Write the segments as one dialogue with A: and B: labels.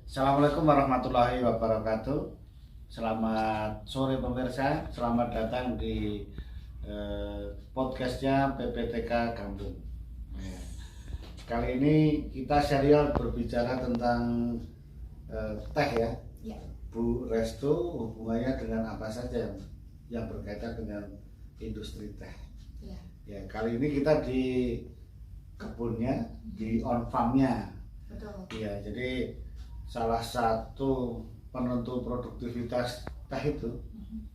A: Assalamualaikum warahmatullahi wabarakatuh. Selamat sore pemirsa, selamat datang di podcastnya PPTK Gambung. Kali ini kita serial berbicara tentang teh ya.
B: Ya.
A: Bu Restu, hubungannya dengan apa saja yang berkaitan dengan industri teh.
B: Ya.
A: Ya, kali ini kita di kebunnya, di on farmnya.
B: Betul.
A: Iya, jadi salah satu penentu produktivitas teh itu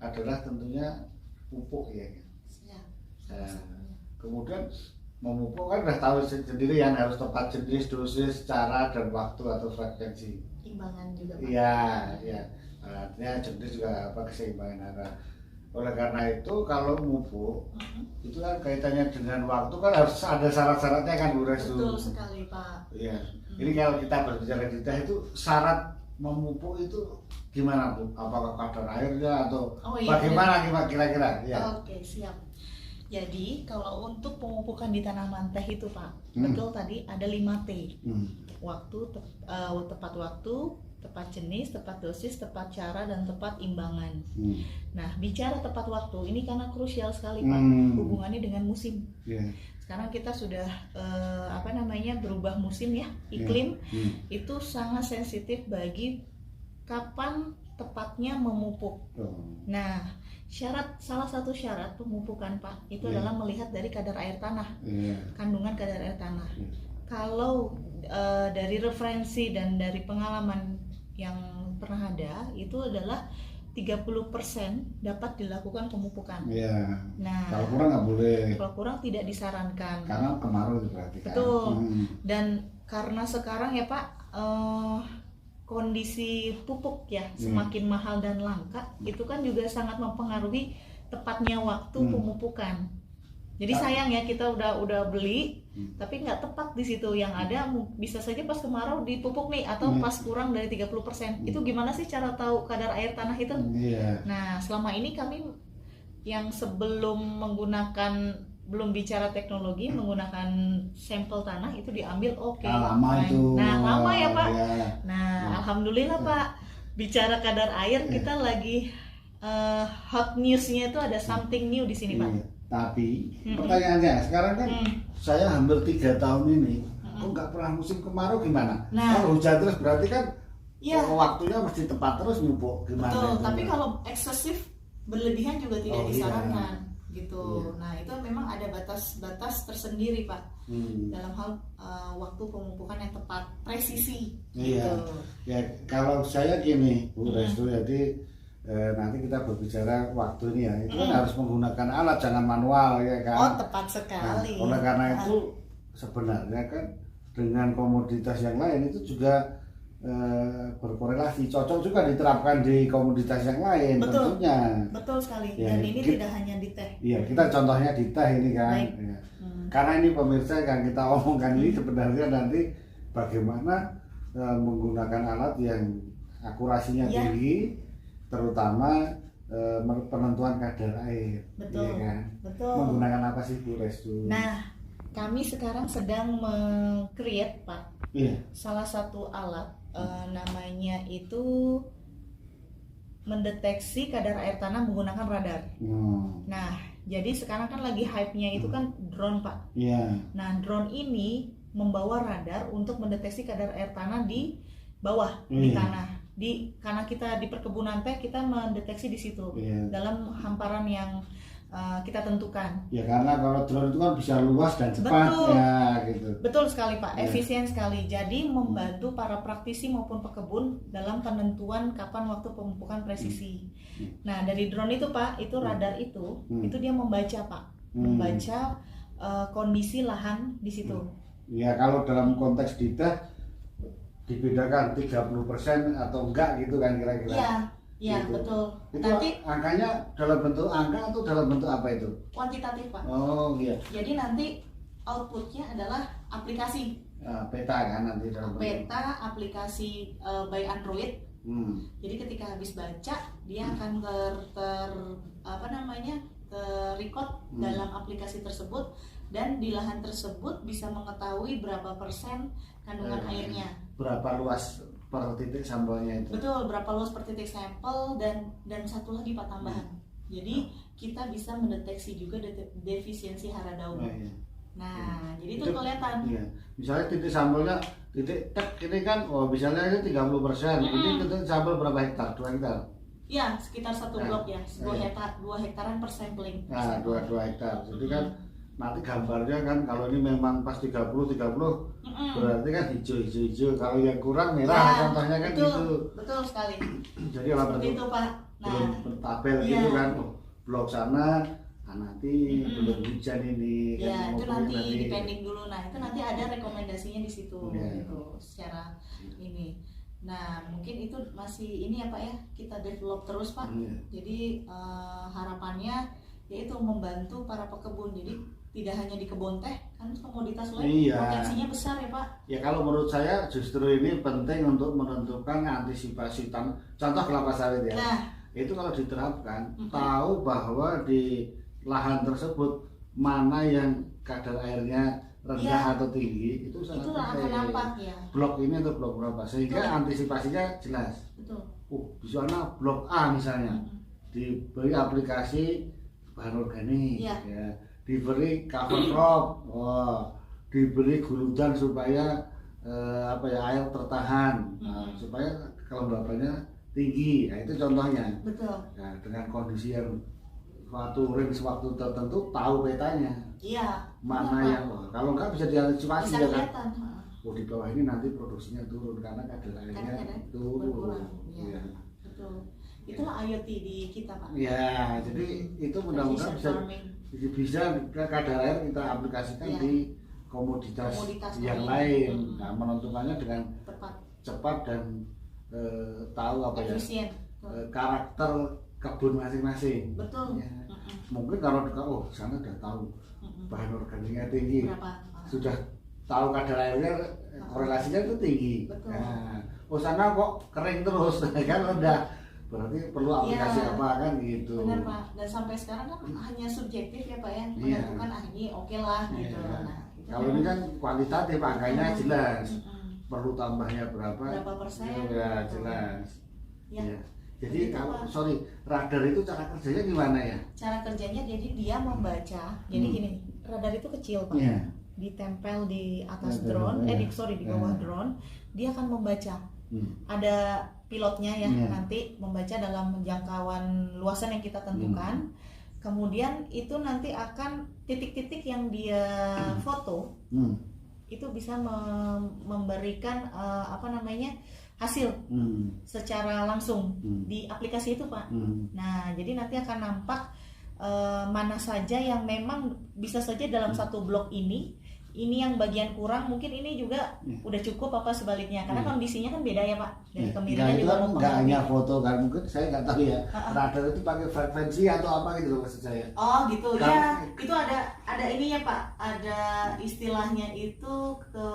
A: adalah tentunya pupuk ya.
B: Ya.
A: Nah, kemudian memupuk kan udah tahu sendiri yang harus tepat jenis, dosis, cara dan waktu atau frekuensi.
B: Timbangan juga, Pak.
A: Iya, iya. Artinya jenis juga apa keseimbangan antara. Oleh karena itu kalau memupuk itu kan kaitannya dengan waktu kan harus ada syarat-syaratnya kan Bu Restu.
B: Betul sekali, Pak.
A: Iya. Ini kalau kita berbicara di teh itu syarat memupuk itu gimana Bu? Apakah kadar airnya atau bagaimana kira-kira? Ya.
B: Oke, siap. Jadi kalau untuk pemupukan di tanaman teh itu Pak, betul tadi ada 5T. Waktu, tepat waktu, tepat jenis, tepat dosis, tepat cara, dan tepat imbangan. Nah, bicara tepat waktu ini karena krusial sekali Pak, hubungannya dengan musim.
A: Yeah.
B: Sekarang kita sudah berubah musim ya, iklim. Itu sangat sensitif bagi kapan tepatnya memupuk. Nah, salah satu syarat pemupukan Pak itu adalah melihat dari kadar air tanah, kandungan kadar air tanah. Kalau dari referensi dan dari pengalaman yang pernah ada itu adalah 30% dapat dilakukan pemupukan.
A: Iya.
B: Nah,
A: kalau kurang nggak boleh.
B: Kalau kurang tidak disarankan.
A: Karena kemarau itu berarti kan.
B: Betul. Dan karena sekarang ya Pak, kondisi pupuk ya semakin mahal dan langka, itu kan juga sangat mempengaruhi tepatnya waktu pemupukan. Jadi sayang ya kita udah beli tapi nggak tepat di situ. Yang ada bisa saja pas kemarau dipupuk nih atau pas kurang dari 30%. Itu gimana sih cara tahu kadar air tanah itu? Nah, selama ini kami yang sebelum menggunakan, belum bicara teknologi, menggunakan sampel tanah itu diambil
A: lama itu.
B: Nah, lama ya Pak. Nah, alhamdulillah Pak, bicara kadar air kita lagi hot newsnya itu ada something new di sini Pak.
A: Tapi pertanyaannya sekarang kan saya hampir 3 tahun ini kok nggak pernah musim kemarau gimana? Kalau hujan terus berarti kan waktunya mesti tepat terus pupuk gimana?
B: Betul,
A: itu?
B: tapi kalau eksesif berlebihan juga tidak disarankan gitu. Nah, itu memang ada batas-batas tersendiri Pak dalam hal waktu pemupukan yang tepat, presisi.
A: Iya.
B: Gitu.
A: Ya kalau saya gini Bu Restu, jadi nanti kita berbicara waktu ini ya, itu kan harus menggunakan alat, jangan manual ya kan.
B: Oh, tepat sekali.
A: Nah, oleh karena itu sebenarnya kan dengan komoditas yang lain itu juga berkorelasi, cocok juga diterapkan di komoditas yang lain.
B: Betul.
A: Tentunya.
B: Betul sekali.
A: Ya,
B: dan ini tidak hanya di teh.
A: Iya, kita contohnya di teh ini kan. Ya. Karena ini pemirsa yang kita omongkan ini sebenarnya nanti bagaimana menggunakan alat yang akurasinya tinggi, terutama penentuan kadar air.
B: Betul.
A: Ya kan?
B: Betul.
A: Menggunakan apa sih Bu Restu?
B: Nah, kami sekarang sedang meng-create Pak salah satu alat, namanya itu mendeteksi kadar air tanah menggunakan radar. Nah, jadi sekarang kan lagi hype-nya itu kan drone Pak. Nah, drone ini membawa radar untuk mendeteksi kadar air tanah di bawah di tanah. Karena kita di perkebunan teh, kita mendeteksi di situ dalam hamparan yang kita tentukan. Ya,
A: karena kalau drone itu kan bisa luas dan cepat.
B: Betul.
A: Ya gitu.
B: Betul sekali Pak, efisien sekali. Jadi membantu para praktisi maupun pekebun dalam penentuan kapan waktu pemupukan presisi. Nah, dari drone itu Pak, itu radar itu dia membaca Pak, membaca kondisi lahan di situ.
A: Ya, kalau dalam konteks di teh dibedakan 30% atau enggak gitu kan kira-kira.
B: Iya,
A: gitu.
B: Betul.
A: Itu
B: nanti
A: angkanya dalam bentuk angka atau dalam bentuk apa itu?
B: Kuantitatif Pak.
A: Oh iya.
B: Jadi nanti outputnya adalah aplikasi.
A: Peta kan nanti dalam
B: Peta aplikasi by Android. Jadi ketika habis baca dia akan record dalam aplikasi tersebut, dan di lahan tersebut bisa mengetahui berapa persen kandungan airnya.
A: Berapa luas per titik sampelnya itu.
B: Betul, berapa luas per titik sampel dan satu lagi Pak tambahan. Jadi kita bisa mendeteksi juga defisiensi hara daun.
A: Iya.
B: Nah, jadi itu kelihatan.
A: Iya. Misalnya titik sampelnya titik tek ini kan, misalnya ini 30%. Ini titik sampel berapa hektar? 2 hektar.
B: Ya, sekitar satu blok ya, 2 hektaran per sampling.
A: Nah, 2 hektar. Jadi kan nanti gambarnya kan kalau ini memang pas 30 berarti kan hijau. Kalau yang kurang merah ya, contohnya kan
B: betul,
A: gitu.
B: Betul sekali.
A: Jadi kalau
B: itu Pak.
A: Nah, tabel gitu kan, blok sana nanti belum hujan ini
B: ya kan, itu nanti dipending dulu. Nah itu nanti ada rekomendasinya di situ gitu secara ini. Nah mungkin itu masih ini ya Pak ya, kita develop terus Pak. Jadi harapannya yaitu membantu para pekebun. Jadi tidak hanya di kebun teh kan komoditas lain potensinya besar ya Pak. Ya
A: kalau menurut saya justru ini penting untuk menentukan antisipasi contoh kelapa sawit ya. Nah, itu kalau diterapkan tahu bahwa di lahan tersebut mana yang kadar airnya rendah atau tinggi itu sangat
B: akan nampak ya.
A: Blok ini atau blok berapa sehingga antisipasinya jelas.
B: Betul.
A: Di sana blok A misalnya diberi aplikasi bahan organik ya. Diberi cover crop, diberi guludan supaya air tertahan, supaya kelembabannya tinggi. Nah, itu contohnya.
B: Betul.
A: Nah, dengan kondisi yang sewaktu tertentu tahu petanya.
B: Iya.
A: Mana yang kalau enggak bisa diantisipasi ya
B: kan.
A: Di bawah ini nanti produksinya turun karena kadar airnya turun.
B: Iya. Betul. Itulah IoT di kita Pak.
A: Ya, jadi itu mudah-mudahan bisa kadar air kita aplikasikan di komoditas yang lain. Nah, menentukannya dengan cepat dan tahu karakter kebun masing-masing.
B: Betul.
A: Ya. Mungkin kalau sana udah tahu bahan organiknya tinggi, sudah tahu kadar airnya korelasinya itu tinggi.
B: Betul.
A: Nah, sana kok kering terus, kan udah berarti perlu aplikasi apa kan gitu.
B: Benar Pak. Dan sampai sekarang kan hanya subjektif ya Pak ya, menentukan ini oke lah gitu. Nah,
A: kalau ini kan kuantitatif angkanya jelas. Perlu tambahnya berapa
B: persen?
A: Ya jelas. Ya. Jadi radar itu cara kerjanya gimana ya?
B: Cara kerjanya jadi dia membaca. Jadi gini, radar itu kecil Pak. Ditempel di atas drone, di bawah drone, dia akan membaca. Ada pilotnya ya, nanti membaca dalam jangkauan luasan yang kita tentukan. Kemudian itu nanti akan titik-titik yang dia foto itu bisa memberikan hasil secara langsung di aplikasi itu Pak. Nah jadi nanti akan nampak mana saja yang memang bisa saja dalam satu blok ini yang bagian kurang, mungkin ini juga udah cukup apa sebaliknya, karena kondisinya kan beda ya Pak, dari kemiringan juga mau
A: nggak hanya foto kan, mungkin saya nggak tahu ya radar itu pakai frekuensi atau apa gitu loh maksud saya.
B: Oh gitu ya, itu ada ini ya Pak, ada istilahnya itu ke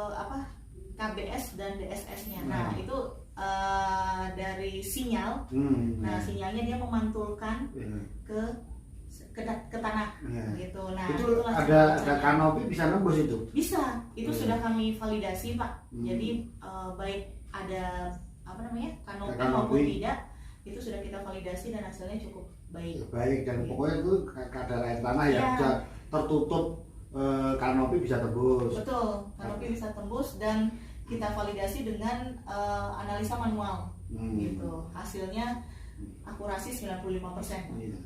B: KBS dan DSS-nya. Nah itu dari sinyal, sinyalnya dia memantulkan ke tanah gitu. Nah
A: itu ada kanopi bisa nembus itu.
B: Bisa, itu sudah kami validasi Pak. Jadi baik ada kanopi maupun tidak, itu sudah kita validasi dan hasilnya cukup baik.
A: Baik dan pokoknya itu kadar air tanah ya bisa tertutup, kanopi bisa tembus.
B: Betul, kanopi bisa tembus dan kita validasi dengan analisa manual gitu. Hasilnya akurasi 95%.
A: Gitu.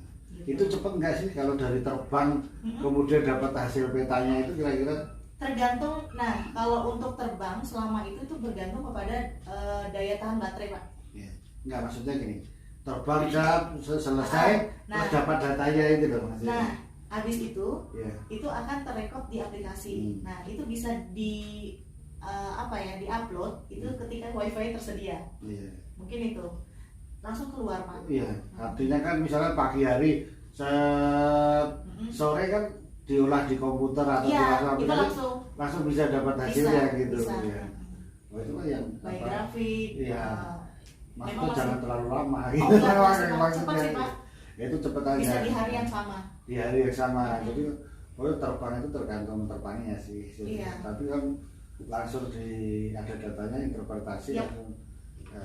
A: Itu cepat nggak sih kalau dari terbang kemudian dapat hasil petanya itu kira-kira?
B: Tergantung. Nah kalau untuk terbang selama itu tuh bergantung kepada daya tahan baterai Pak.
A: Nggak, maksudnya gini, terbang selesai terus dapat datanya itu loh maksudnya.
B: Nah habis itu akan terrekod di aplikasi. Nah itu bisa di-upload itu ketika wifi tersedia. Mungkin itu langsung keluar Pak.
A: Artinya kan misalnya pagi hari sore kan diolah di komputer atau di langsung bisa dapat hasilnya gitu. Itu kan yang
B: by grafik.
A: Maksudnya jangan terlalu lama gitu.
B: Cepat sih Pak.
A: Itu cepat aja.
B: Bisa di hari yang sama.
A: Di hari yang sama. Jadi terbang itu tergantung terbangnya sih. Tapi kan langsung ada datanya interpretasi.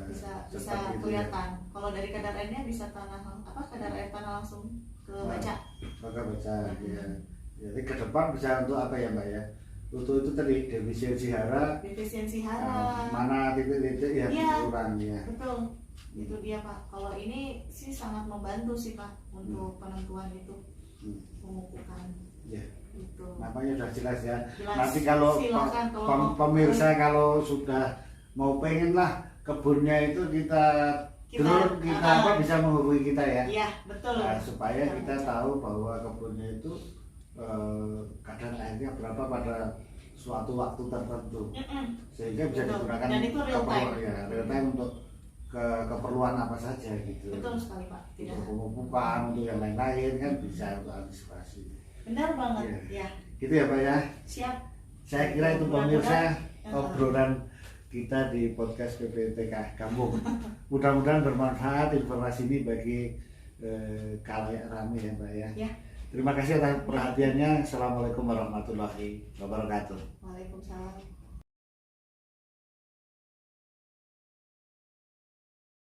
B: bisa kelihatan. Ya. Kalau dari kadar airnya bisa kadar air tanah langsung ke baca.
A: Ya. Jadi ke depan bisa untuk apa ya Mbak ya? Untuk itu tadi defisiensi hara. Mana titik-titik yang kurang ya.
B: Betul. Itu dia Pak. Kalau ini sih sangat membantu sih Pak untuk penentuan itu pemupukan.
A: Ya.
B: Itu.
A: Namanya sudah jelas ya. Nanti kalau pemirsa kalau sudah mau pengen lah kebunnya itu kita bisa menghubungi kita ya.
B: Iya betul.
A: Nah, supaya kita tahu bahwa kebunnya itu kadar airnya berapa pada suatu waktu tertentu, sehingga bisa digunakan real time untuk keperluan apa saja gitu.
B: Betul sekali Pak.
A: Untuk pemupukan, untuk yang lain-lain kan bisa untuk antisipasi.
B: Benar banget ya.
A: Gitu ya Pak ya.
B: Siap.
A: Saya kira itu pemirsa obrolan kita di podcast PPTK Kampung. Mudah-mudahan bermanfaat informasi ini bagi khalayak ramai ya Mbak ya. Terima kasih atas perhatiannya. Assalamualaikum warahmatullahi wabarakatuh.
B: Waalaikumsalam.